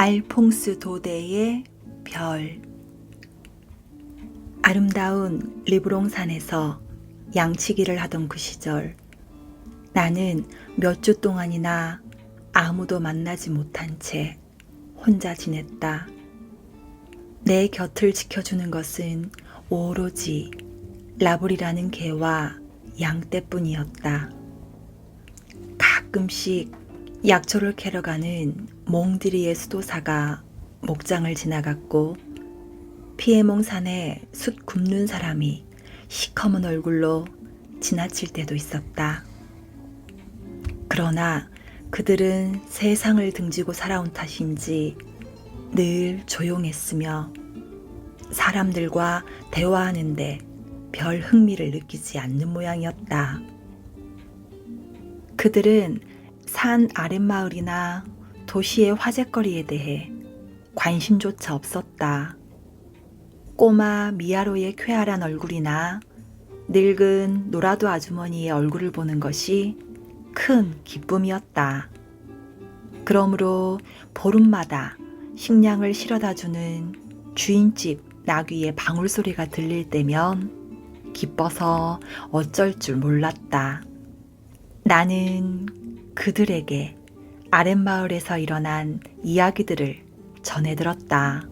알퐁스 도데의 별. 아름다운 리브롱산에서 양치기를 하던 그 시절, 나는 몇 주 동안이나 아무도 만나지 못한 채 혼자 지냈다. 내 곁을 지켜주는 것은 오로지 라블이라는 개와 양떼뿐이었다. 가끔씩 약초를 캐러 가는 몽드리의 수도사가 목장을 지나갔고, 피에몽 산에 숯 굽는 사람이 시커먼 얼굴로 지나칠 때도 있었다. 그러나 그들은 세상을 등지고 살아온 탓인지 늘 조용했으며 사람들과 대화하는데 별 흥미를 느끼지 않는 모양이었다. 그들은 산 아랫마을이나 도시의 화제거리에 대해 관심조차 없었다. 꼬마 미아로의 쾌활한 얼굴이나 늙은 노라도 아주머니의 얼굴을 보는 것이 큰 기쁨이었다. 그러므로 보름마다 식량을 실어다주는 주인집 나귀의 방울소리가 들릴 때면 기뻐서 어쩔 줄 몰랐다. 나는 그들에게 아랫마을에서 일어난 이야기들을 전해들었다.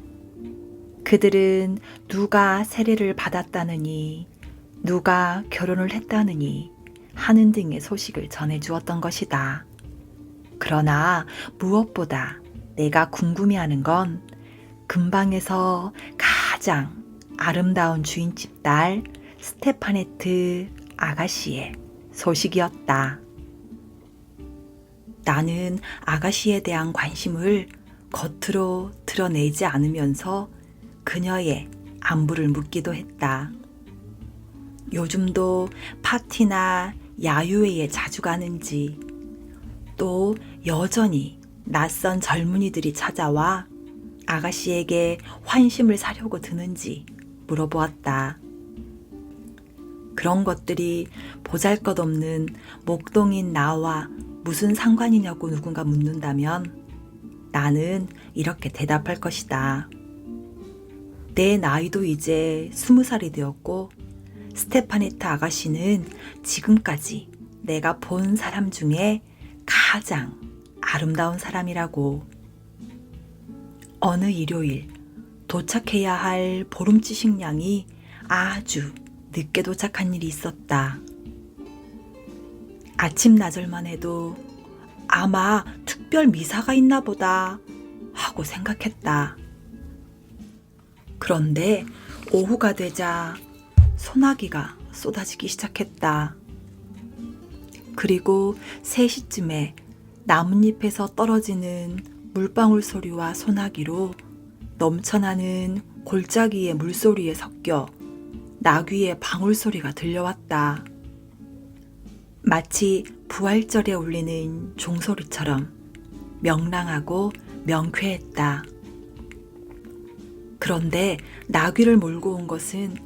그들은 누가 세례를 받았다느니, 누가 결혼을 했다느니 하는 등의 소식을 전해주었던 것이다. 그러나 무엇보다 내가 궁금해하는 건 근방에서 가장 아름다운 주인집 딸 스테파네트 아가씨의 소식이었다. 나는 아가씨에 대한 관심을 겉으로 드러내지 않으면서 그녀의 안부를 묻기도 했다. 요즘도 파티나 야유회에 자주 가는지, 또 여전히 낯선 젊은이들이 찾아와 아가씨에게 환심을 사려고 드는지 물어보았다. 그런 것들이 보잘것없는 목동인 나와 무슨 상관이냐고 누군가 묻는다면 나는 이렇게 대답할 것이다. 내 나이도 이제 20살이 되었고 스테파네타 아가씨는 지금까지 내가 본 사람 중에 가장 아름다운 사람이라고. 어느 일요일 도착해야 할 보름치 식량이 아주 늦게 도착한 일이 있었다. 아침나절만 해도 아마 특별 미사가 있나 보다 하고 생각했다. 그런데 오후가 되자 소나기가 쏟아지기 시작했다. 그리고 3시쯤에 나뭇잎에서 떨어지는 물방울 소리와 소나기로 넘쳐나는 골짜기의 물소리에 섞여 나귀의 방울 소리가 들려왔다. 마치 부활절에 울리는 종소리처럼 명랑하고 명쾌했다. 그런데 나귀를 몰고 온 것은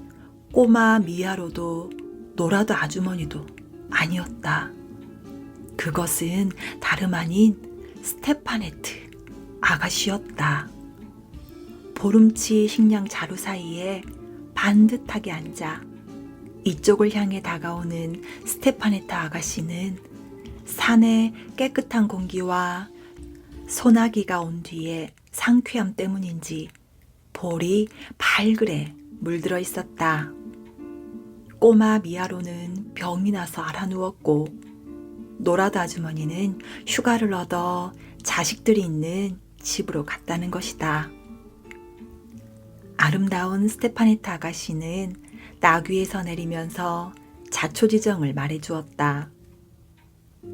꼬마 미아로도 노라도 아주머니도 아니었다. 그것은 다름 아닌 스테파네트 아가씨였다. 보름치 식량 자루 사이에 반듯하게 앉아 이쪽을 향해 다가오는 스테파네타 아가씨는 산의 깨끗한 공기와 소나기가 온 뒤에 상쾌함 때문인지 볼이 발그레 물들어 있었다. 꼬마 미아로는 병이 나서 알아누웠고 노라도 아주머니는 휴가를 얻어 자식들이 있는 집으로 갔다는 것이다. 아름다운 스테파네타 아가씨는 나귀에서 내리면서 자초지정을 말해주었다.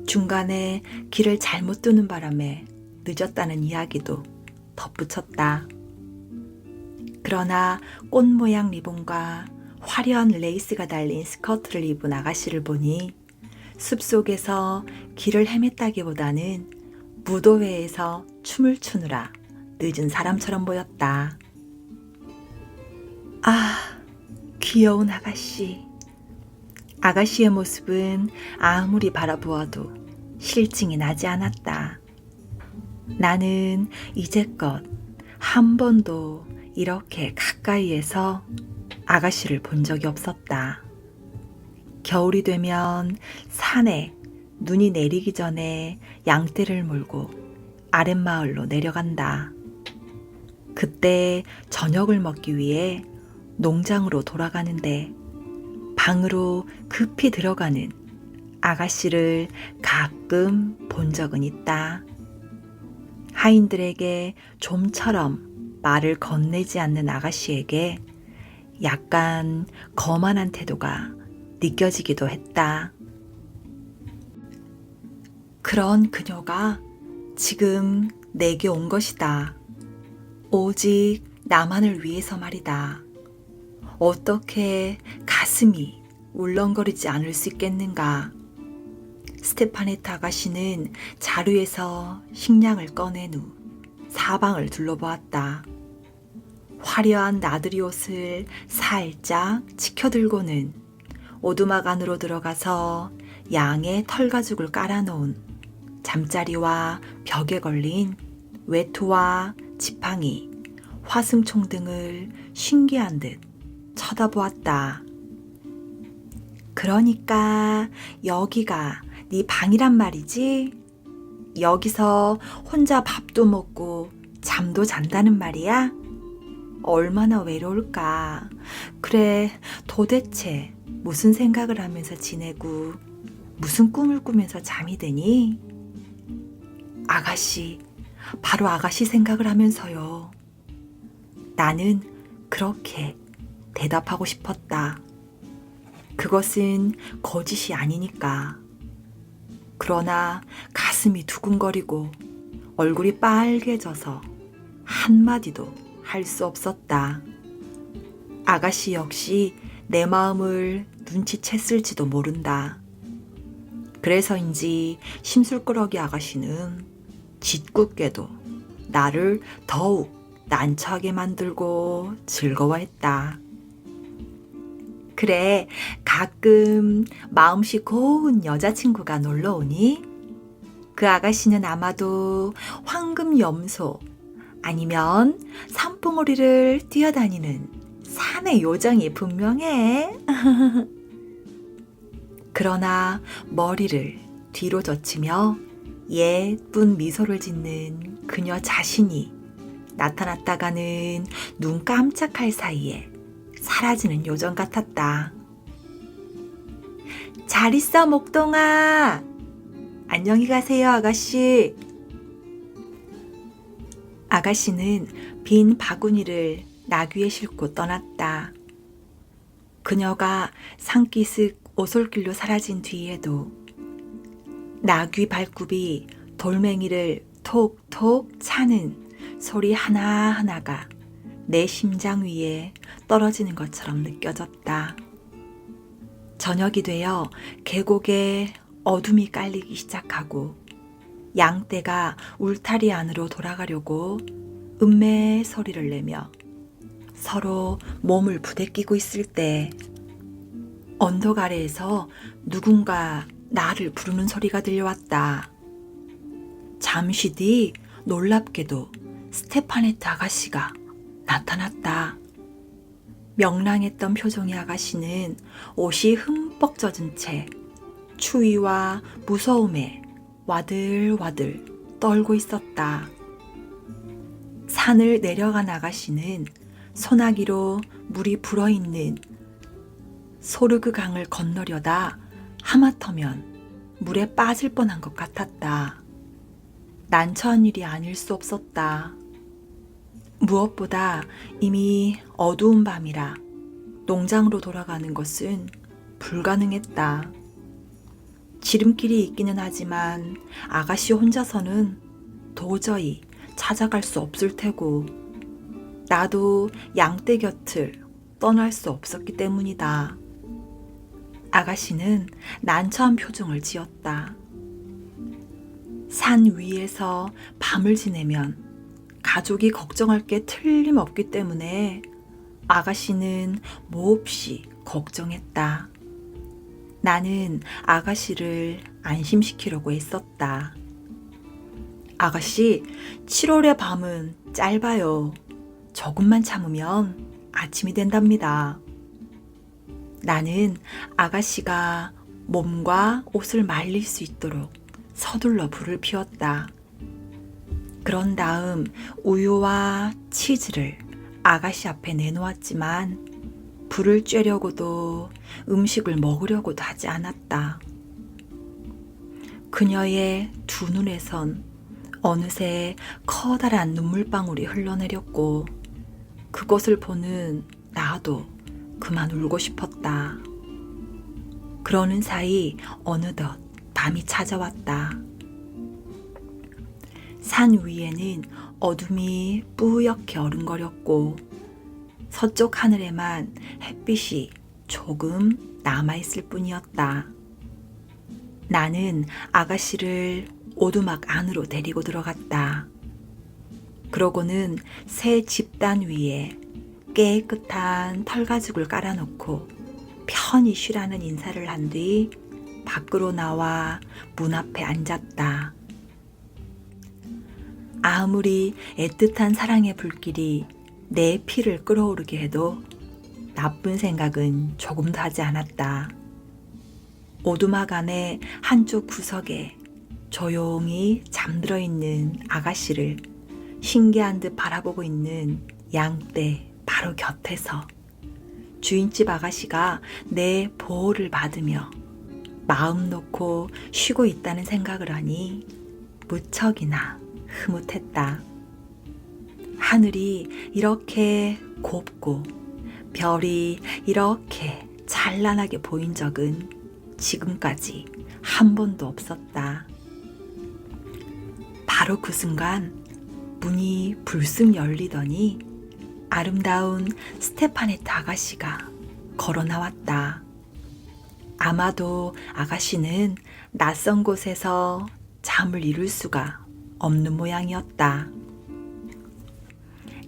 중간에 길을 잘못 두는 바람에 늦었다는 이야기도 덧붙였다. 그러나 꽃 모양 리본과 화려한 레이스가 달린 스커트를 입은 아가씨를 보니 숲속에서 길을 헤맸다기보다는 무도회에서 춤을 추느라 늦은 사람처럼 보였다. 아, 귀여운 아가씨. 아가씨의 모습은 아무리 바라보아도 실증이 나지 않았다. 나는 이제껏 한 번도 이렇게 가까이에서 아가씨를 본 적이 없었다. 겨울이 되면 산에 눈이 내리기 전에 양떼를 몰고 아랫마을로 내려간다. 그때 저녁을 먹기 위해 농장으로 돌아가는데 방으로 급히 들어가는 아가씨를 가끔 본 적은 있다. 하인들에게 좀처럼 말을 건네지 않는 아가씨에게 약간 거만한 태도가 느껴지기도 했다. 그런 그녀가 지금 내게 온 것이다. 오직 나만을 위해서 말이다. 어떻게 가슴이 울렁거리지 않을 수 있겠는가? 스테파네타 아가씨는 자루에서 식량을 꺼낸 후 사방을 둘러보았다. 화려한 나들이 옷을 살짝 치켜들고는 오두막 안으로 들어가서 양의 털가죽을 깔아놓은 잠자리와 벽에 걸린 외투와 지팡이, 화승총 등을 신기한 듯 쳐다보았다. 그러니까 여기가 네 방이란 말이지? 여기서 혼자 밥도 먹고 잠도 잔다는 말이야? 얼마나 외로울까? 그래, 도대체 무슨 생각을 하면서 지내고 무슨 꿈을 꾸면서 잠이 드니? 아가씨, 바로 아가씨 생각을 하면서요. 나는 그렇게 대답하고 싶었다. 그것은 거짓이 아니니까. 그러나 가슴이 두근거리고 얼굴이 빨개져서 한마디도 할 수 없었다. 아가씨 역시 내 마음을 눈치챘을지도 모른다. 그래서인지 심술꾸러기 아가씨는 짓궂게도 나를 더욱 난처하게 만들고 즐거워했다. 그래, 가끔 마음씨 고운 여자친구가 놀러오니? 그 아가씨는 아마도 황금염소 아니면 산봉우리를 뛰어다니는 산의 요정이 분명해. 그러나 머리를 뒤로 젖히며 예쁜 미소를 짓는 그녀 자신이 나타났다가는 눈 깜짝할 사이에 사라지는 요정 같았다. 잘 있어, 목동아. 안녕히 가세요, 아가씨. 아가씨는 빈 바구니를 나귀에 싣고 떠났다. 그녀가 산기슭 오솔길로 사라진 뒤에도 나귀 발굽이 돌멩이를 톡톡 차는 소리 하나하나가 내 심장 위에 떨어지는 것처럼 느껴졌다. 저녁이 되어 계곡에 어둠이 깔리기 시작하고 양떼가 울타리 안으로 돌아가려고 음매 소리를 내며 서로 몸을 부대끼고 있을 때 언덕 아래에서 누군가 나를 부르는 소리가 들려왔다. 잠시 뒤 놀랍게도 스테파네타 아가씨가 나타났다. 명랑했던 표정의 아가씨는 옷이 흠뻑 젖은 채 추위와 무서움에 와들와들 떨고 있었다. 산을 내려간 아가씨는 소나기로 물이 불어있는 소르그 강을 건너려다 하마터면 물에 빠질 뻔한 것 같았다. 난처한 일이 아닐 수 없었다. 무엇보다 이미 어두운 밤이라 농장으로 돌아가는 것은 불가능했다. 지름길이 있기는 하지만 아가씨 혼자서는 도저히 찾아갈 수 없을 테고 나도 양떼 곁을 떠날 수 없었기 때문이다. 아가씨는 난처한 표정을 지었다. 산 위에서 밤을 지내면 가족이 걱정할 게 틀림없기 때문에 아가씨는 몹시 걱정했다. 나는 아가씨를 안심시키려고 애썼다. 아가씨, 7월의 밤은 짧아요. 조금만 참으면 아침이 된답니다. 나는 아가씨가 몸과 옷을 말릴 수 있도록 서둘러 불을 피웠다. 그런 다음 우유와 치즈를 아가씨 앞에 내놓았지만 불을 쬐려고도 음식을 먹으려고도 하지 않았다. 그녀의 두 눈에선 어느새 커다란 눈물방울이 흘러내렸고 그것을 보는 나도 그만 울고 싶었다. 그러는 사이 어느덧 밤이 찾아왔다. 산 위에는 어둠이 뿌옇게 어른거렸고 서쪽 하늘에만 햇빛이 조금 남아있을 뿐이었다. 나는 아가씨를 오두막 안으로 데리고 들어갔다. 그러고는 새 집단 위에 깨끗한 털가죽을 깔아놓고 편히 쉬라는 인사를 한 뒤 밖으로 나와 문 앞에 앉았다. 아무리 애틋한 사랑의 불길이 내 피를 끓어오르게 해도 나쁜 생각은 조금도 하지 않았다. 오두막 안의 한쪽 구석에 조용히 잠들어 있는 아가씨를 신기한 듯 바라보고 있는 양떼 바로 곁에서 주인집 아가씨가 내 보호를 받으며 마음 놓고 쉬고 있다는 생각을 하니 무척이나 흐뭇했다. 하늘이 이렇게 곱고 별이 이렇게 찬란하게 보인 적은 지금까지 한 번도 없었다. 바로 그 순간 문이 불쑥 열리더니 아름다운 스테파네타 아가씨가 걸어 나왔다. 아마도 아가씨는 낯선 곳에서 잠을 이룰 수가 없는 모양이었다.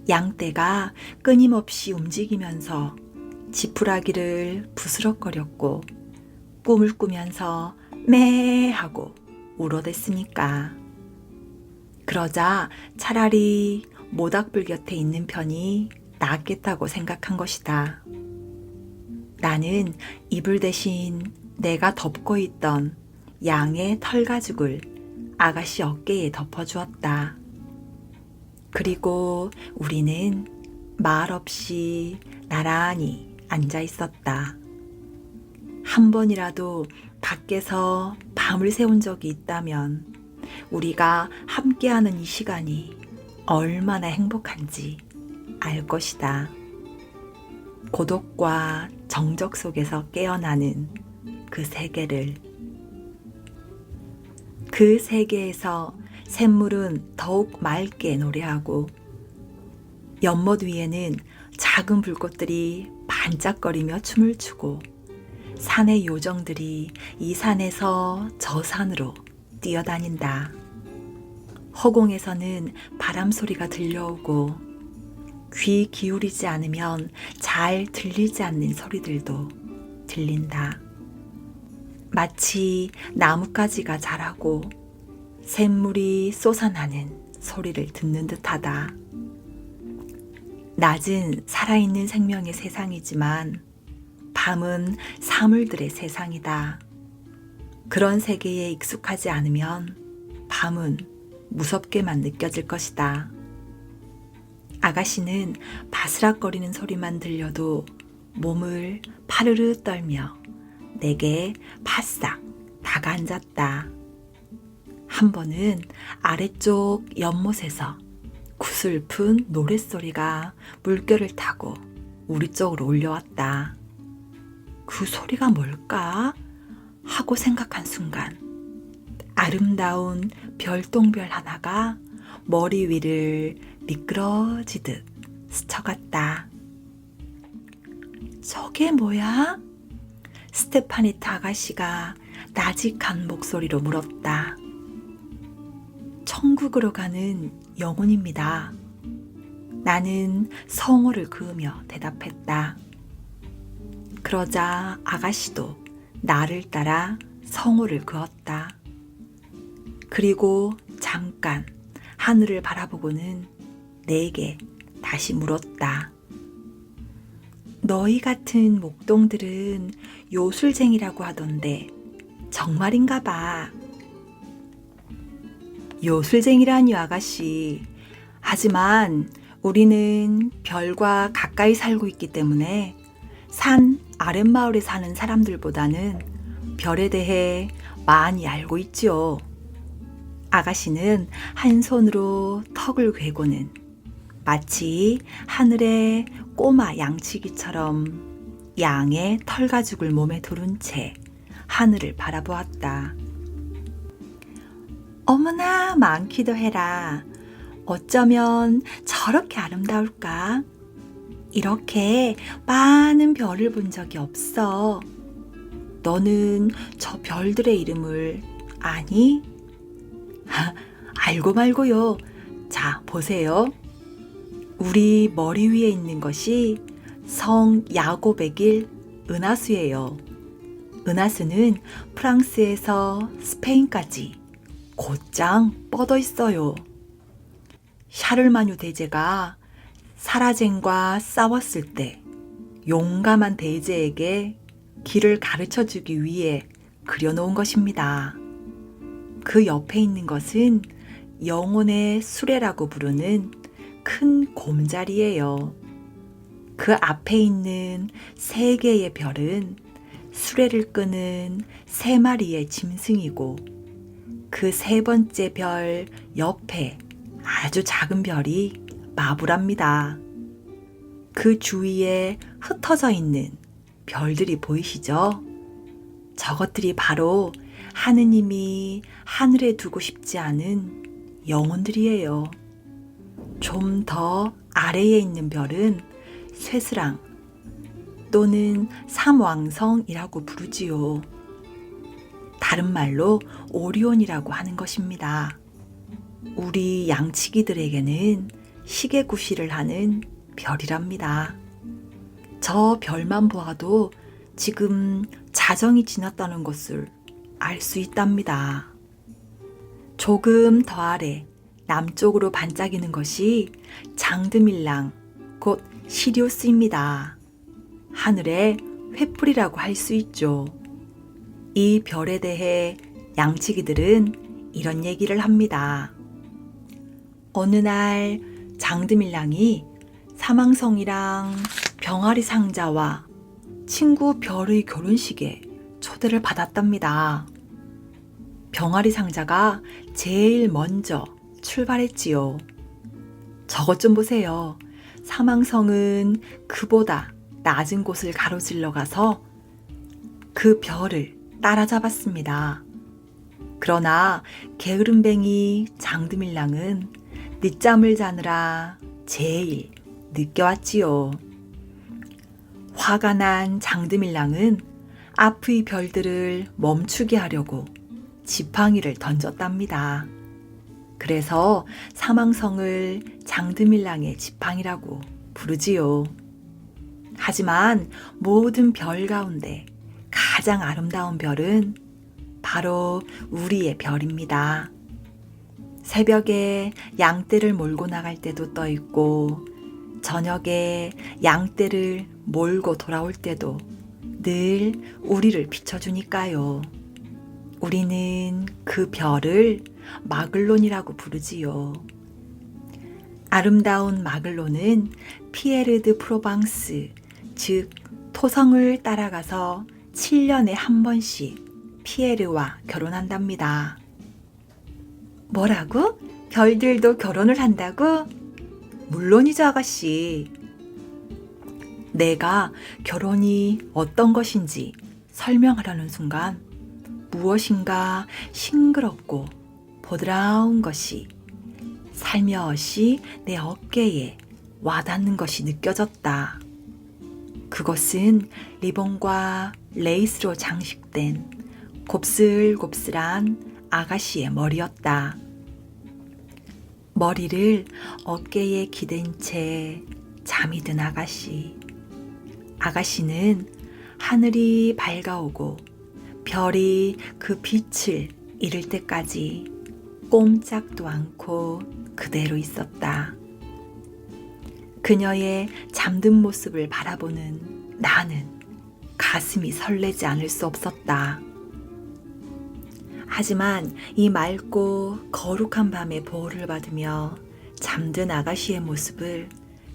양떼가 끊임없이 움직이면서 지푸라기를 부스럭거렸고 꿈을 꾸면서 매 하고 울어댔으니까. 그러자 차라리 모닥불 곁에 있는 편이 낫겠다고 생각한 것이다. 나는 이불 대신 내가 덮고 있던 양의 털가죽을 아가씨 어깨에 덮어주었다. 그리고 우리는 말없이 나란히 앉아 있었다. 한 번이라도 밖에서 밤을 새운 적이 있다면 우리가 함께하는 이 시간이 얼마나 행복한지 알 것이다. 고독과 정적 속에서 깨어나는 그 세계를. 그 세계에서 샘물은 더욱 맑게 노래하고 연못 위에는 작은 불꽃들이 반짝거리며 춤을 추고 산의 요정들이 이 산에서 저 산으로 뛰어다닌다. 허공에서는 바람 소리가 들려오고 귀 기울이지 않으면 잘 들리지 않는 소리들도 들린다. 마치 나뭇가지가 자라고 샘물이 솟아나는 소리를 듣는 듯하다. 낮은 살아있는 생명의 세상이지만 밤은 사물들의 세상이다. 그런 세계에 익숙하지 않으면 밤은 무섭게만 느껴질 것이다. 아가씨는 바스락거리는 소리만 들려도 몸을 파르르 떨며 내게 바싹 다가앉았다. 한 번은 아래쪽 연못에서 구슬픈 노랫소리가 물결을 타고 우리 쪽으로 올려왔다. 그 소리가 뭘까? 하고 생각한 순간 아름다운 별똥별 하나가 머리 위를 미끄러지듯 스쳐갔다. 저게 뭐야? 스테파네타 아가씨가 나직한 목소리로 물었다. 천국으로 가는 영혼입니다. 나는 성호를 그으며 대답했다. 그러자 아가씨도 나를 따라 성호를 그었다. 그리고 잠깐 하늘을 바라보고는 내게 다시 물었다. 너희 같은 목동들은 요술쟁이라고 하던데 정말인가 봐. 요술쟁이라니요, 아가씨. 하지만 우리는 별과 가까이 살고 있기 때문에 산 아랫마을에 사는 사람들보다는 별에 대해 많이 알고 있지요. 아가씨는 한 손으로 턱을 괴고는 마치 하늘의 꼬마 양치기처럼 양의 털가죽을 몸에 두른 채 하늘을 바라보았다. 어머나, 많기도 해라. 어쩌면 저렇게 아름다울까? 이렇게 많은 별을 본 적이 없어. 너는 저 별들의 이름을 아니? 알고 말고요. 자, 보세요. 우리 머리 위에 있는 것이 성 야곱의 길 은하수예요. 은하수는 프랑스에서 스페인까지 곧장 뻗어 있어요. 샤를마뉴 대제가 사라젠과 싸웠을 때 용감한 대제에게 길을 가르쳐 주기 위해 그려놓은 것입니다. 그 옆에 있는 것은 영혼의 수레라고 부르는 큰 곰자리예요. 그 앞에 있는 3개의 별은 수레를 끄는 3마리의 짐승이고 그 3번째 별 옆에 아주 작은 별이 마부랍니다. 그 주위에 흩어져 있는 별들이 보이시죠? 저것들이 바로 하느님이 하늘에 두고 싶지 않은 영혼들이에요. 좀 더 아래에 있는 별은 쇠스랑 또는 삼왕성이라고 부르지요. 다른 말로 오리온이라고 하는 것입니다. 우리 양치기들에게는 시계구시를 하는 별이랍니다. 저 별만 보아도 지금 자정이 지났다는 것을 알 수 있답니다. 조금 더 아래 남쪽으로 반짝이는 것이 장드밀랑, 곧 시리우스입니다. 하늘의 횃불이라고 할 수 있죠. 이 별에 대해 양치기들은 이런 얘기를 합니다. 어느 날 장드밀랑이 사망성이랑 병아리 상자와 친구 별의 결혼식에 초대를 받았답니다. 병아리 상자가 제일 먼저 출발했지요. 저것 좀 보세요. 사망성은 그보다 낮은 곳을 가로질러 가서 그 별을 따라잡았습니다. 그러나 게으름뱅이 장드밀랑은 늦잠을 자느라 제일 늦게 왔지요. 화가 난 장드밀랑은 앞의 별들을 멈추게 하려고 지팡이를 던졌답니다. 그래서 사망성을 장드밀랑의 지팡이라고 부르지요. 하지만 모든 별 가운데 가장 아름다운 별은 바로 우리의 별입니다. 새벽에 양떼를 몰고 나갈 때도 떠 있고 저녁에 양떼를 몰고 돌아올 때도 늘 우리를 비춰주니까요. 우리는 그 별을 마글론이라고 부르지요. 아름다운 마글론은 피에르 드 프로방스, 즉 토성을 따라가서 7년에 한 번씩 피에르와 결혼한답니다. 뭐라고? 별들도 결혼을 한다고? 물론이죠, 아가씨. 내가 결혼이 어떤 것인지 설명하려는 순간 무엇인가 싱그럽고 보드라운 것이 살며시 내 어깨에 와닿는 것이 느껴졌다. 그것은 리본과 레이스로 장식된 곱슬곱슬한 아가씨의 머리였다. 머리를 어깨에 기댄 채 잠이 든 아가씨. 아가씨는 하늘이 밝아오고 별이 그 빛을 잃을 때까지 꼼짝도 않고 그대로 있었다. 그녀의 잠든 모습을 바라보는 나는 가슴이 설레지 않을 수 없었다. 하지만 이 맑고 거룩한 밤의 보호를 받으며 잠든 아가씨의 모습을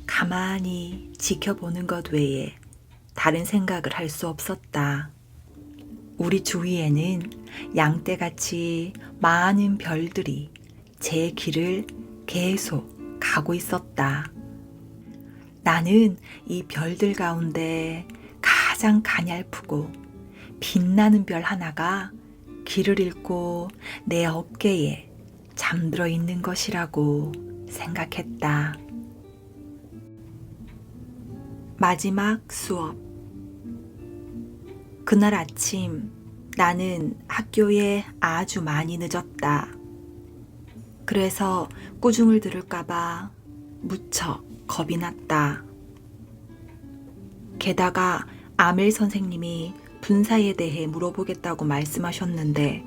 가만히 지켜보는 것 외에 다른 생각을 할 수 없었다. 우리 주위에는 양떼같이 많은 별들이 제 길을 계속 가고 있었다. 나는 이 별들 가운데 가장 가냘프고 빛나는 별 하나가 길을 잃고 내 어깨에 잠들어 있는 것이라고 생각했다. 마지막 수업. 그날 아침 나는 학교에 아주 많이 늦었다. 그래서 꾸중을 들을까봐 무척 겁이 났다. 게다가 아멜 선생님이 분사에 대해 물어보겠다고 말씀하셨는데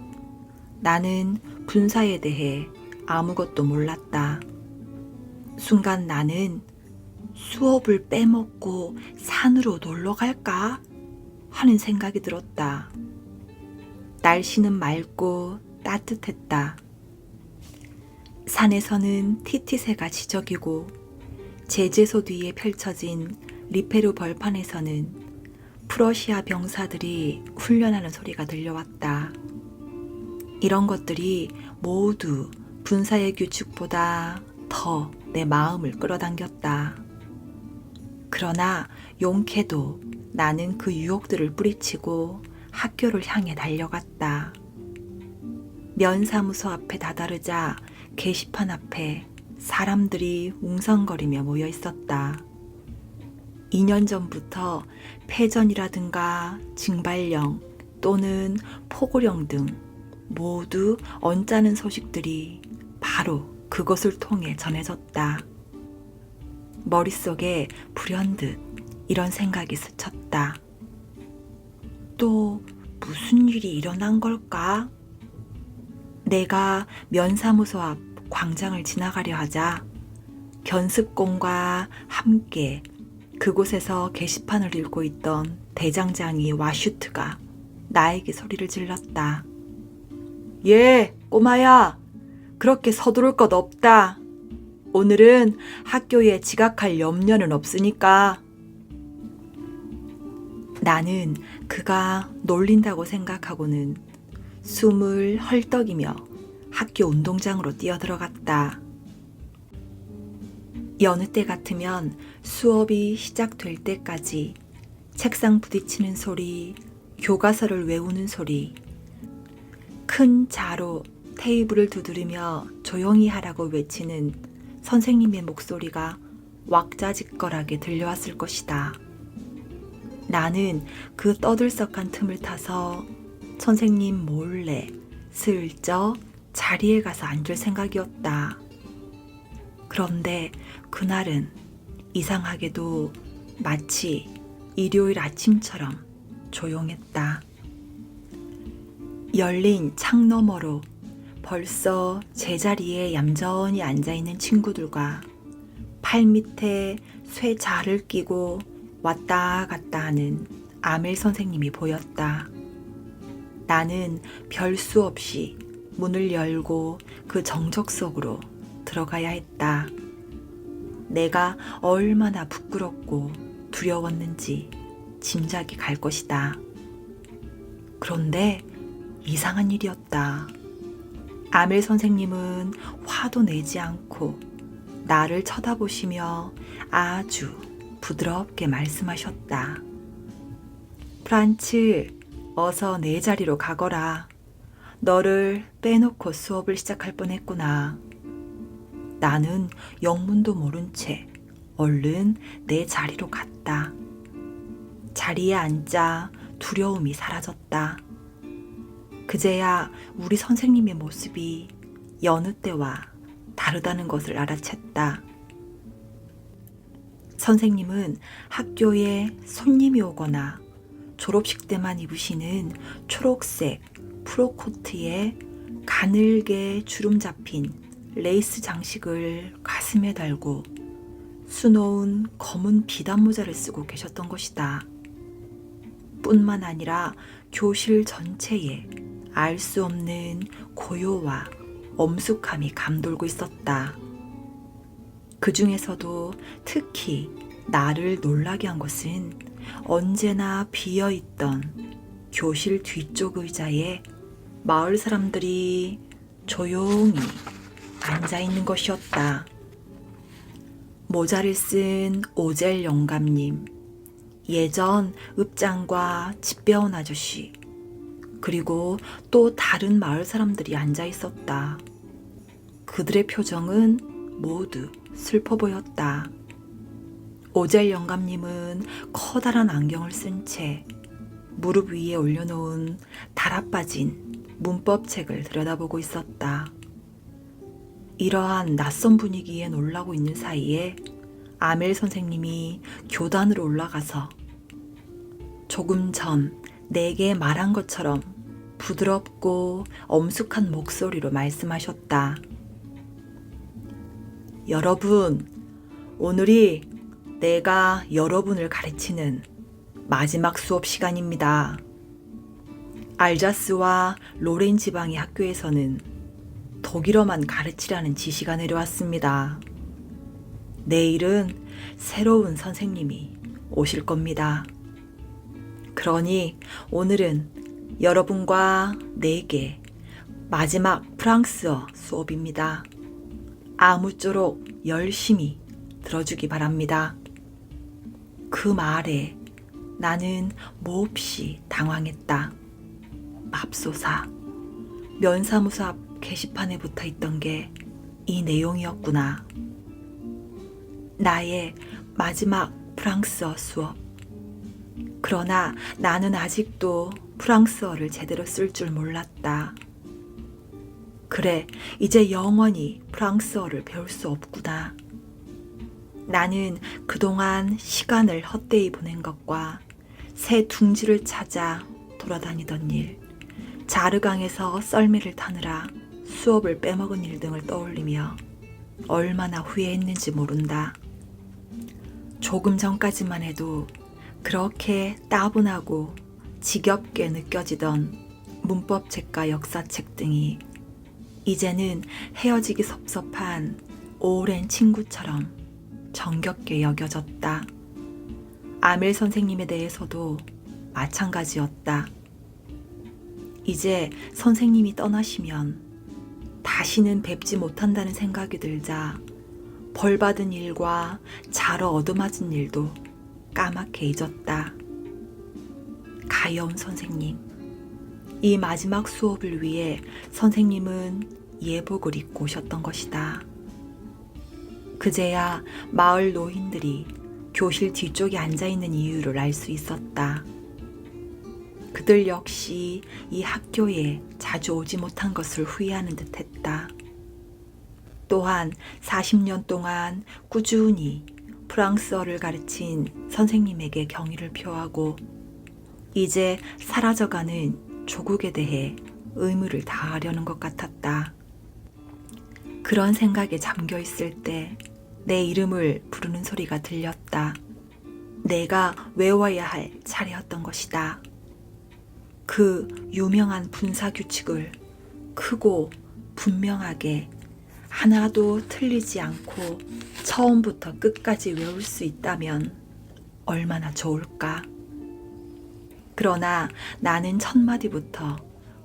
나는 분사에 대해 아무것도 몰랐다. 순간 나는 수업을 빼먹고 산으로 놀러 갈까? 하는 생각이 들었다. 날씨는 맑고 따뜻했다. 산에서는 티티새가 지저귀고 제재소 뒤에 펼쳐진 리페르 벌판에서는 프러시아 병사들이 훈련하는 소리가 들려왔다. 이런 것들이 모두 분사의 규칙보다 더 내 마음을 끌어당겼다. 그러나 용케도 나는 그 유혹들을 뿌리치고 학교를 향해 달려갔다. 면사무소 앞에 다다르자 게시판 앞에 사람들이 웅성거리며 모여 있었다. 2년 전부터 패전이라든가 징발령 또는 포고령 등 모두 언짢은 소식들이 바로 그것을 통해 전해졌다. 머릿속에 불현듯 이런 생각이 스쳤다. 또 무슨 일이 일어난 걸까? 내가 면사무소 앞 광장을 지나가려 하자 견습공과 함께 그곳에서 게시판을 읽고 있던 대장장이 와슈트가 나에게 소리를 질렀다. 예, 꼬마야. 그렇게 서두를 것 없다. 오늘은 학교에 지각할 염려는 없으니까. 나는 그가 놀린다고 생각하고는 숨을 헐떡이며 학교 운동장으로 뛰어들어갔다. 여느 때 같으면 수업이 시작될 때까지 책상 부딪히는 소리, 교과서를 외우는 소리, 큰 자로 테이블을 두드리며 조용히 하라고 외치는 선생님의 목소리가 왁자지껄하게 들려왔을 것이다. 나는 그 떠들썩한 틈을 타서 선생님 몰래 슬쩍 자리에 가서 앉을 생각이었다. 그런데 그날은 이상하게도 마치 일요일 아침처럼 조용했다. 열린 창 너머로 벌써 제자리에 얌전히 앉아있는 친구들과 팔 밑에 쇠자를 끼고 왔다 갔다 하는 아멜 선생님이 보였다. 나는 별 수 없이 문을 열고 그 정적 속으로 들어가야 했다. 내가 얼마나 부끄럽고 두려웠는지 짐작이 갈 것이다. 그런데 이상한 일이었다. 아멜 선생님은 화도 내지 않고 나를 쳐다보시며 아주 부드럽게 말씀하셨다. 프란츠, 어서 내 자리로 가거라. 너를 빼놓고 수업을 시작할 뻔했구나. 나는 영문도 모른 채 얼른 내 자리로 갔다. 자리에 앉자 두려움이 사라졌다. 그제야 우리 선생님의 모습이 여느 때와 다르다는 것을 알아챘다. 선생님은 학교에 손님이 오거나 졸업식 때만 입으시는 초록색 프로코트에 가늘게 주름 잡힌 레이스 장식을 가슴에 달고 수놓은 검은 비단 모자를 쓰고 계셨던 것이다. 뿐만 아니라 교실 전체에 알 수 없는 고요와 엄숙함이 감돌고 있었다. 그 중에서도 특히 나를 놀라게 한 것은 언제나 비어있던 교실 뒤쪽 의자에 마을 사람들이 조용히 앉아 있는 것이었다. 모자를 쓴 오젤 영감님, 예전 읍장과 집 배운 아저씨, 그리고 또 다른 마을 사람들이 앉아 있었다. 그들의 표정은 모두 슬퍼 보였다. 오젤 영감님은 커다란 안경을 쓴 채 무릎 위에 올려놓은 달아빠진 문법책을 들여다보고 있었다. 이러한 낯선 분위기에 놀라고 있는 사이에 아멜 선생님이 교단으로 올라가서 조금 전 내게 말한 것처럼 부드럽고 엄숙한 목소리로 말씀하셨다. 여러분, 오늘이 내가 여러분을 가르치는 마지막 수업 시간입니다. 알자스와 로렌 지방의 학교에서는 독일어만 가르치라는 지시가 내려왔습니다. 내일은 새로운 선생님이 오실 겁니다. 그러니 오늘은 여러분과 내게 마지막 프랑스어 수업입니다. 아무쪼록 열심히 들어주기 바랍니다. 그 말에 나는 몹시 당황했다. 맙소사, 면사무소 앞 게시판에 붙어있던 게 이 내용이었구나. 나의 마지막 프랑스어 수업. 그러나 나는 아직도 프랑스어를 제대로 쓸 줄 몰랐다. 그래, 이제 영원히 프랑스어를 배울 수 없구나. 나는 그동안 시간을 헛되이 보낸 것과 새 둥지를 찾아 돌아다니던 일, 자르강에서 썰매를 타느라 수업을 빼먹은 일 등을 떠올리며 얼마나 후회했는지 모른다. 조금 전까지만 해도 그렇게 따분하고 지겹게 느껴지던 문법책과 역사책 등이 이제는 헤어지기 섭섭한 오랜 친구처럼 정겹게 여겨졌다. 아멜 선생님에 대해서도 마찬가지였다. 이제 선생님이 떠나시면 다시는 뵙지 못한다는 생각이 들자 벌받은 일과 자러 얻어맞은 일도 까맣게 잊었다. 가여운 선생님, 이 마지막 수업을 위해 선생님은 예복을 입고 오셨던 것이다. 그제야 마을 노인들이 교실 뒤쪽에 앉아있는 이유를 알 수 있었다. 그들 역시 이 학교에 자주 오지 못한 것을 후회하는 듯 했다. 또한 40년 동안 꾸준히 프랑스어를 가르친 선생님에게 경의를 표하고 이제 사라져가는 조국에 대해 의무를 다하려는 것 같았다. 그런 생각에 잠겨 있을 때 내 이름을 부르는 소리가 들렸다. 내가 외워야 할 차례였던 것이다. 그 유명한 분사 규칙을 크고 분명하게 하나도 틀리지 않고 처음부터 끝까지 외울 수 있다면 얼마나 좋을까. 그러나 나는 첫 마디부터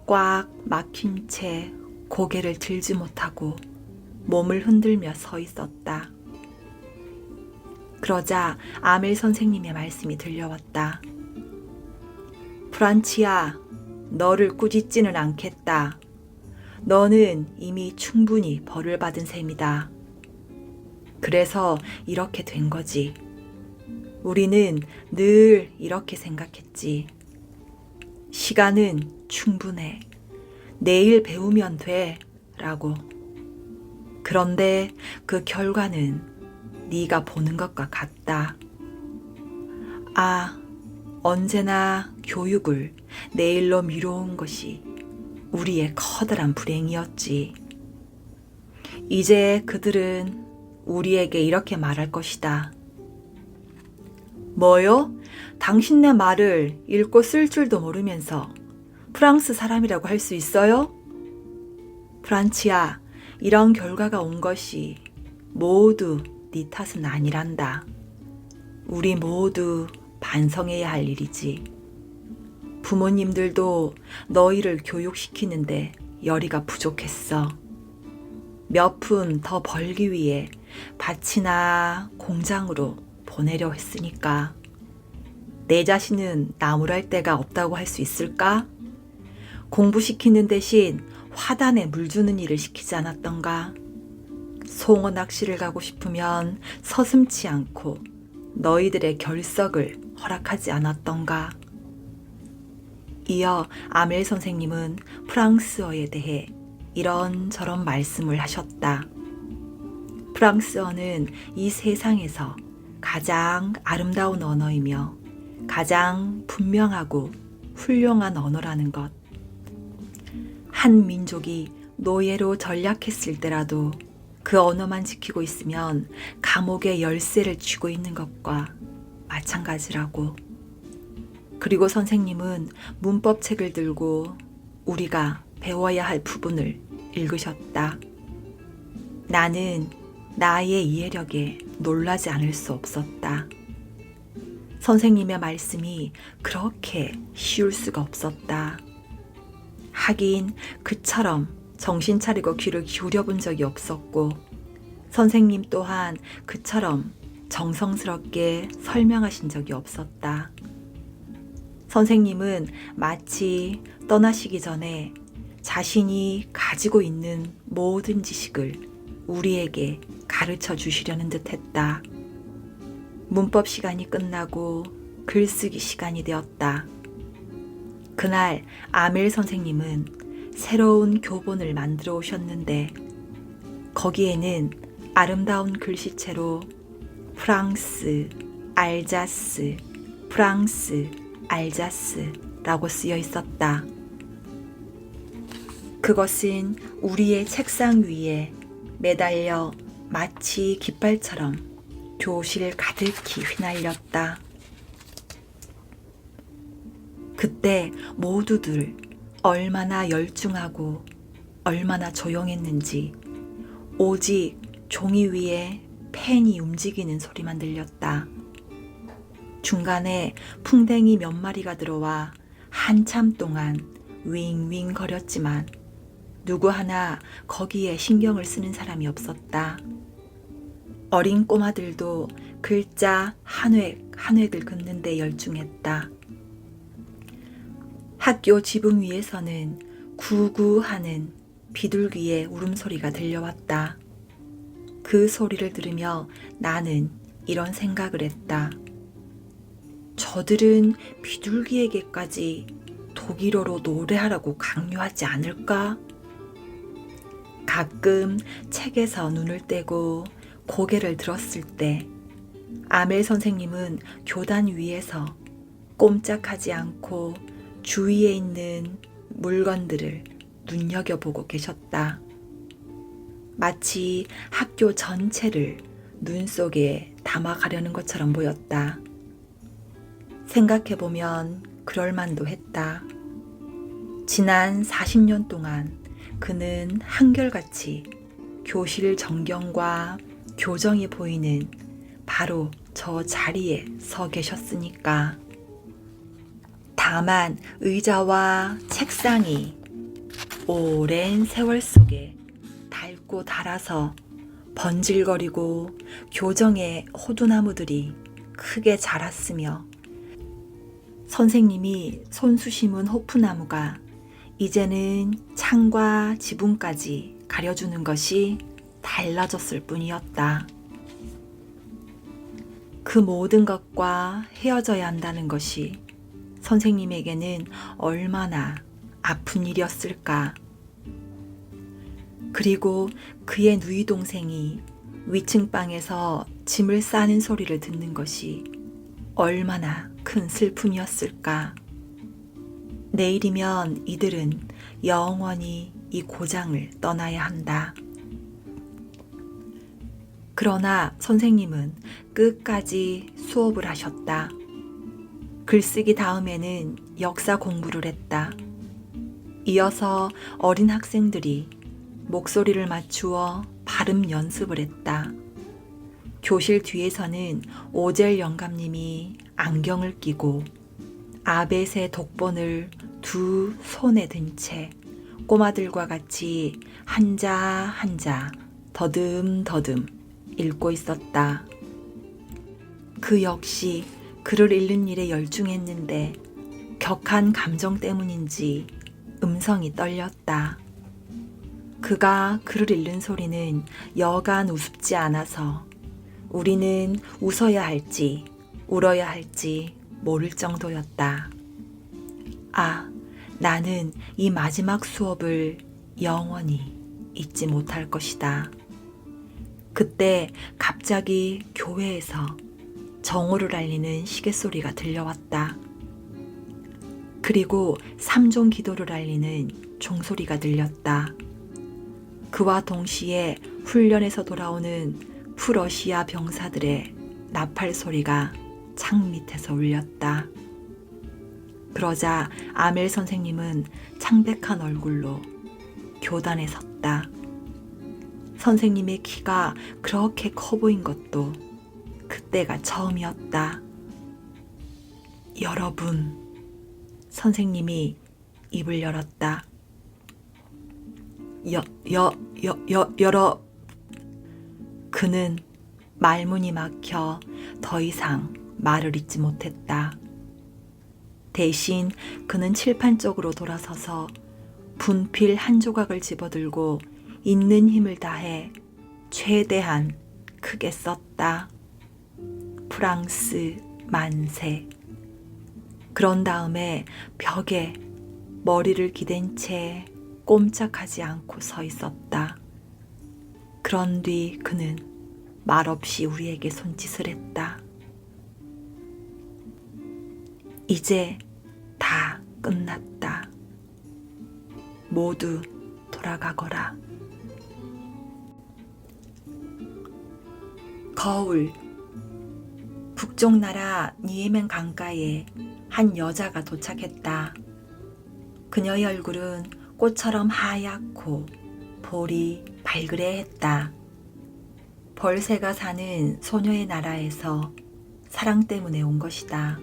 꽉 막힌 채 고개를 들지 못하고 몸을 흔들며 서 있었다. 그러자 아멜 선생님의 말씀이 들려왔다. 프란치야, 너를 꾸짖지는 않겠다. 너는 이미 충분히 벌을 받은 셈이다. 그래서 이렇게 된 거지. 우리는 늘 이렇게 생각했지. 시간은 충분해. 내일 배우면 돼. 라고. 그런데 그 결과는 네가 보는 것과 같다. 아, 언제나 교육을 내일로 미뤄온 것이 우리의 커다란 불행이었지. 이제 그들은 우리에게 이렇게 말할 것이다. 뭐요? 당신네 말을 읽고 쓸 줄도 모르면서 프랑스 사람이라고 할 수 있어요? 프란치야, 이런 결과가 온 것이 모두 네 탓은 아니란다. 우리 모두 반성해야 할 일이지. 부모님들도 너희를 교육시키는데 열의가 부족했어. 몇 푼 더 벌기 위해 밭이나 공장으로 보내려 했으니까. 내 자신은 나무랄 데가 없다고 할 수 있을까? 공부시키는 대신 화단에 물 주는 일을 시키지 않았던가? 송어 낚시를 가고 싶으면 서슴지 않고 너희들의 결석을 허락하지 않았던가? 이어 아멜 선생님은 프랑스어에 대해 이런저런 말씀을 하셨다. 프랑스어는 이 세상에서 가장 아름다운 언어이며 가장 분명하고 훌륭한 언어라는 것. 한 민족이 노예로 전락했을 때라도 그 언어만 지키고 있으면 감옥의 열쇠를 쥐고 있는 것과 마찬가지라고. 그리고 선생님은 문법책을 들고 우리가 배워야 할 부분을 읽으셨다. 나는 나의 이해력에 놀라지 않을 수 없었다. 선생님의 말씀이 그렇게 쉬울 수가 없었다. 하긴 그처럼 정신 차리고 귀를 기울여 본 적이 없었고 선생님 또한 그처럼 정성스럽게 설명하신 적이 없었다. 선생님은 마치 떠나시기 전에 자신이 가지고 있는 모든 지식을 우리에게 가르쳐 주시려는 듯 했다. 문법 시간이 끝나고 글쓰기 시간이 되었다. 그날 아멜 선생님은 새로운 교본을 만들어 오셨는데 거기에는 아름다운 글씨체로 프랑스, 알자스, 프랑스, 알자스라고 쓰여 있었다. 그것은 우리의 책상 위에 매달려 마치 깃발처럼 교실 가득히 휘날렸다. 그때 모두들 얼마나 열중하고 얼마나 조용했는지 오직 종이 위에 펜이 움직이는 소리만 들렸다. 중간에 풍뎅이 몇 마리가 들어와 한참 동안 윙윙 거렸지만 누구 하나 거기에 신경을 쓰는 사람이 없었다. 어린 꼬마들도 글자 한 획 한 획을 긋는 데 열중했다. 학교 지붕 위에서는 구구하는 비둘기의 울음소리가 들려왔다. 그 소리를 들으며 나는 이런 생각을 했다. 저들은 비둘기에게까지 독일어로 노래하라고 강요하지 않을까? 가끔 책에서 눈을 떼고 고개를 들었을 때 아멜 선생님은 교단 위에서 꼼짝하지 않고 주위에 있는 물건들을 눈여겨보고 계셨다. 마치 학교 전체를 눈 속에 담아가려는 것처럼 보였다. 생각해보면 그럴만도 했다. 지난 40년 동안 그는 한결같이 교실 정경과 교정이 보이는 바로 저 자리에 서 계셨으니까. 다만 의자와 책상이 오랜 세월 속에 닳고 닳아서 번질거리고 교정의 호두나무들이 크게 자랐으며 선생님이 손수 심은 호프나무가 이제는 창과 지붕까지 가려주는 것이 달라졌을 뿐이었다. 그 모든 것과 헤어져야 한다는 것이 선생님에게는 얼마나 아픈 일이었을까. 그리고 그의 누이 동생이 위층 방에서 짐을 싸는 소리를 듣는 것이 얼마나 큰 슬픔이었을까. 내일이면 이들은 영원히 이 고장을 떠나야 한다. 그러나 선생님은 끝까지 수업을 하셨다. 글쓰기 다음에는 역사 공부를 했다. 이어서 어린 학생들이 목소리를 맞추어 발음 연습을 했다. 교실 뒤에서는 오젤 영감님이 안경을 끼고 아벳의 독본을 두 손에 든 채 꼬마들과 같이 한자 한자 더듬더듬 읽고 있었다. 그 역시 글을 읽는 일에 열중했는데 격한 감정 때문인지 음성이 떨렸다. 그가 글을 읽는 소리는 여간 우습지 않아서 우리는 웃어야 할지 울어야 할지 모를 정도였다. 아, 나는 이 마지막 수업을 영원히 잊지 못할 것이다. 그때 갑자기 교회에서 정오를 알리는 시계소리가 들려왔다. 그리고 3종 기도를 알리는 종소리가 들렸다. 그와 동시에 훈련에서 돌아오는 프러시아 병사들의 나팔 소리가 창 밑에서 울렸다. 그러자 아멜 선생님은 창백한 얼굴로 교단에 섰다. 선생님의 키가 그렇게 커 보인 것도 그때가 처음이었다. 여러분, 선생님이 입을 열었다. 그는 말문이 막혀 더 이상 말을 잇지 못했다. 대신 그는 칠판 쪽으로 돌아서서 분필 한 조각을 집어들고 있는 힘을 다해 최대한 크게 썼다. 프랑스 만세. 그런 다음에 벽에 머리를 기댄 채 꼼짝하지 않고 서 있었다. 그런 뒤 그는 말없이 우리에게 손짓을 했다. 이제 다 끝났다. 모두 돌아가거라. 거울. 북쪽 나라 니에멘 강가에 한 여자가 도착했다. 그녀의 얼굴은 꽃처럼 하얗고 볼이 발그레했다. 벌새가 사는 소녀의 나라에서 사랑 때문에 온 것이다.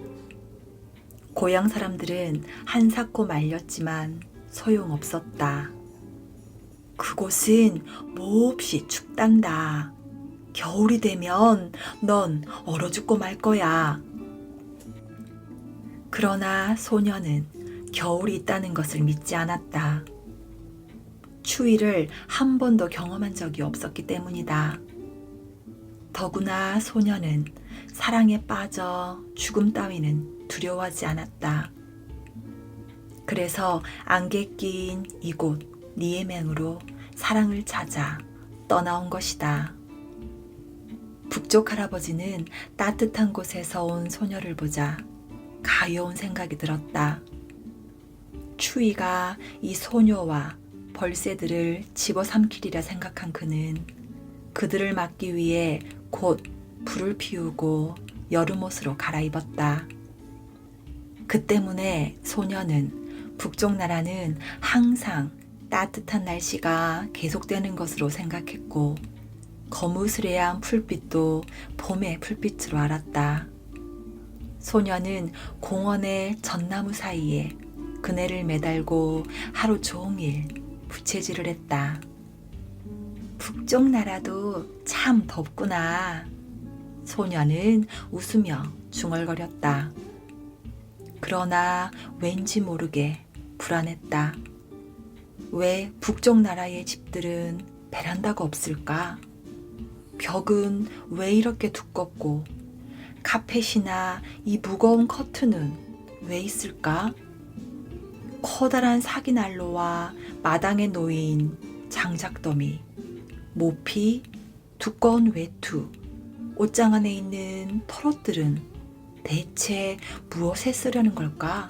고향 사람들은 한사코 말렸지만 소용없었다. 그곳은 몹시 춥단다. 겨울이 되면 넌 얼어 죽고 말 거야. 그러나 소녀는 겨울이 있다는 것을 믿지 않았다. 추위를 한 번도 경험한 적이 없었기 때문이다. 더구나 소녀는 사랑에 빠져 죽음 따위는 두려워하지 않았다. 그래서 안개 낀 이곳 니에멘으로 사랑을 찾아 떠나온 것이다. 북쪽 할아버지는 따뜻한 곳에서 온 소녀를 보자 가여운 생각이 들었다. 추위가 이 소녀와 벌새들을 집어삼키리라 생각한 그는 그들을 막기 위해 곧 불을 피우고 여름옷으로 갈아입었다. 그 때문에 소녀는 북쪽 나라는 항상 따뜻한 날씨가 계속되는 것으로 생각했고 거무스레한 풀빛도 봄의 풀빛으로 알았다. 소녀는 공원의 전나무 사이에 그네를 매달고 하루 종일 부채질을 했다. 북쪽 나라도 참 덥구나. 소녀는 웃으며 중얼거렸다. 그러나 왠지 모르게 불안했다. 왜 북쪽 나라의 집들은 베란다가 없을까? 벽은 왜 이렇게 두껍고 카펫이나 이 무거운 커튼은 왜 있을까? 커다란 사기난로와 마당에 놓인 장작더미, 모피, 두꺼운 외투, 옷장 안에 있는 털옷들은 대체 무엇에 쓰려는 걸까?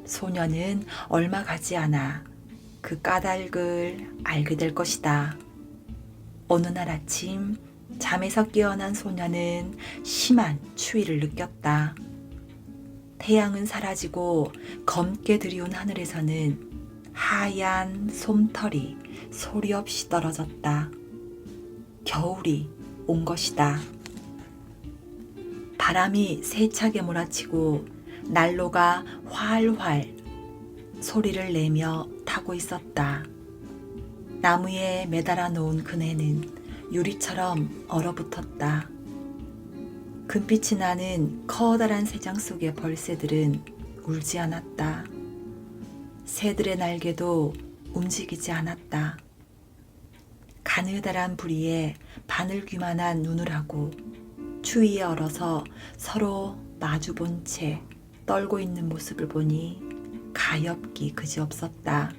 소녀는 얼마 가지 않아 그 까닭을 알게 될 것이다. 어느 날 아침 잠에서 깨어난 소녀는 심한 추위를 느꼈다. 태양은 사라지고 검게 드리운 하늘에서는 하얀 솜털이 소리 없이 떨어졌다. 겨울이 온 것이다. 바람이 세차게 몰아치고 난로가 활활 소리를 내며 타고 있었다. 나무에 매달아 놓은 그네는 유리처럼 얼어붙었다. 금빛이 나는 커다란 새장 속의 벌새들은 울지 않았다. 새들의 날개도 움직이지 않았다. 가느다란 부리에 바늘귀만한 눈을 하고 추위에 얼어서 서로 마주본 채 떨고 있는 모습을 보니 가엾기 그지없었다.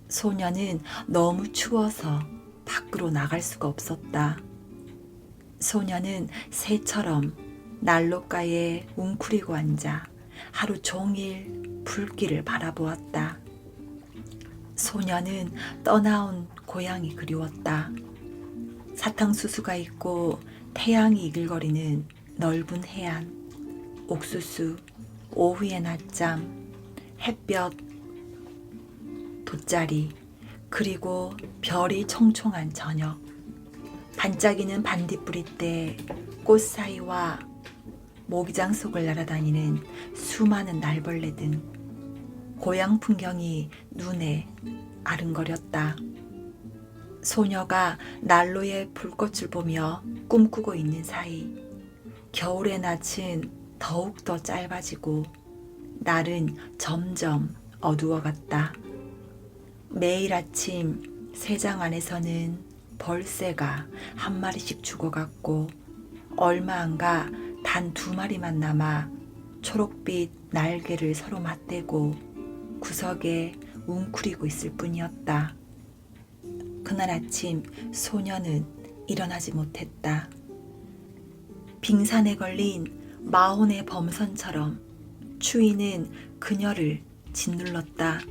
소녀는 너무 추워서 밖으로 나갈 수가 없었다. 소녀는 새처럼 난로가에 웅크리고 앉아 하루 종일 불길을 바라보았다. 소녀는 떠나온 고향이 그리웠다. 사탕수수가 있고 태양이 이글거리는 넓은 해안, 옥수수, 오후의 낮잠, 햇볕, 돗자리, 그리고 별이 총총한 저녁, 반짝이는 반딧불이 때 꽃 사이와 모기장 속을 날아다니는 수많은 날벌레 등 고향 풍경이 눈에 아른거렸다. 소녀가 난로의 불꽃을 보며 꿈꾸고 있는 사이 겨울의 낮은 더욱더 짧아지고 날은 점점 어두워갔다. 매일 아침 새장 안에서는 벌새가 한 마리씩 죽어갔고 얼마 안 가 단 2마리만 남아 초록빛 날개를 서로 맞대고 구석에 웅크리고 있을 뿐이었다. 그날 아침 소녀는 일어나지 못했다. 빙산에 걸린 마혼의 범선처럼 추위는 그녀를 짓눌렀다.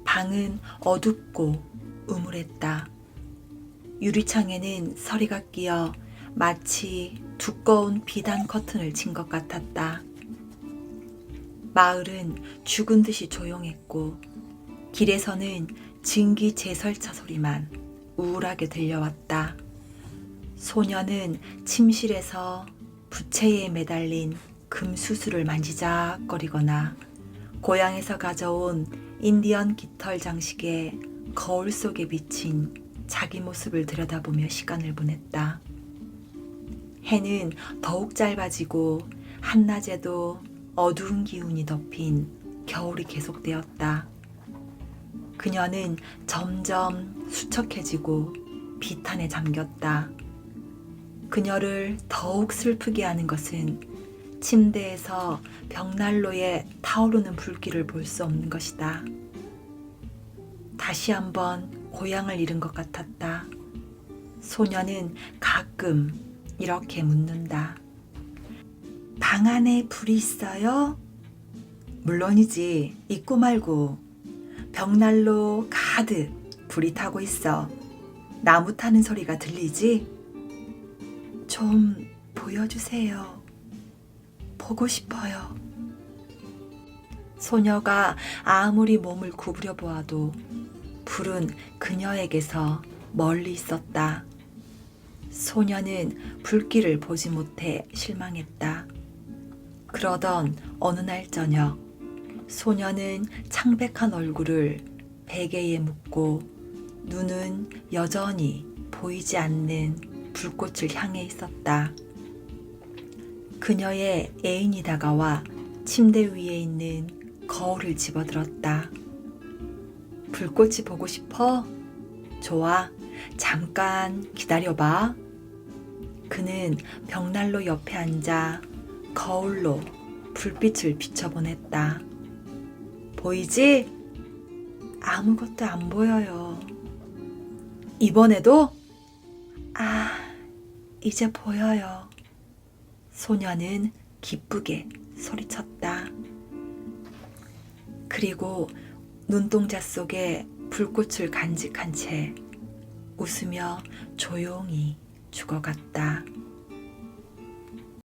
방은 어둡고 음울했다. 유리창에는 서리가 끼어 마치 두꺼운 비단 커튼을 친 것 같았다. 마을은 죽은 듯이 조용했고 길에서는 증기 제설차 소리만 우울하게 들려왔다. 소녀는 침실에서 부채에 매달린 금수술을 만지작거리거나 고향에서 가져온 인디언 깃털 장식에 거울 속에 비친 자기 모습을 들여다보며 시간을 보냈다. 해는 더욱 짧아지고 한낮에도 어두운 기운이 덮인 겨울이 계속되었다. 그녀는 점점 수척해지고 비탄에 잠겼다. 그녀를 더욱 슬프게 하는 것은 침대에서 벽난로에 타오르는 불길을 볼 수 없는 것이다. 다시 한번 고향을 잃은 것 같았다. 소녀는 가끔 이렇게 묻는다. 방 안에 불이 있어요? 물론이지. 있고 말고. 벽난로 가득 불이 타고 있어. 나무 타는 소리가 들리지? 좀 보여주세요. 보고 싶어요. 소녀가 아무리 몸을 구부려 보아도 불은 그녀에게서 멀리 있었다. 소녀는 불길을 보지 못해 실망했다. 그러던 어느 날 저녁, 소녀는 창백한 얼굴을 베개에 묻고 눈은 여전히 보이지 않는 불꽃을 향해 있었다. 그녀의 애인이 다가와 침대 위에 있는 거울을 집어들었다. 불꽃이 보고 싶어? 좋아, 잠깐 기다려봐. 그는 벽난로 옆에 앉아 거울로 불빛을 비춰보냈다. 보이지? 아무것도 안 보여요. 이번에도? 이제 보여요. 소녀는 기쁘게 소리쳤다. 그리고 눈동자 속에 불꽃을 간직한 채 웃으며 조용히 죽어갔다.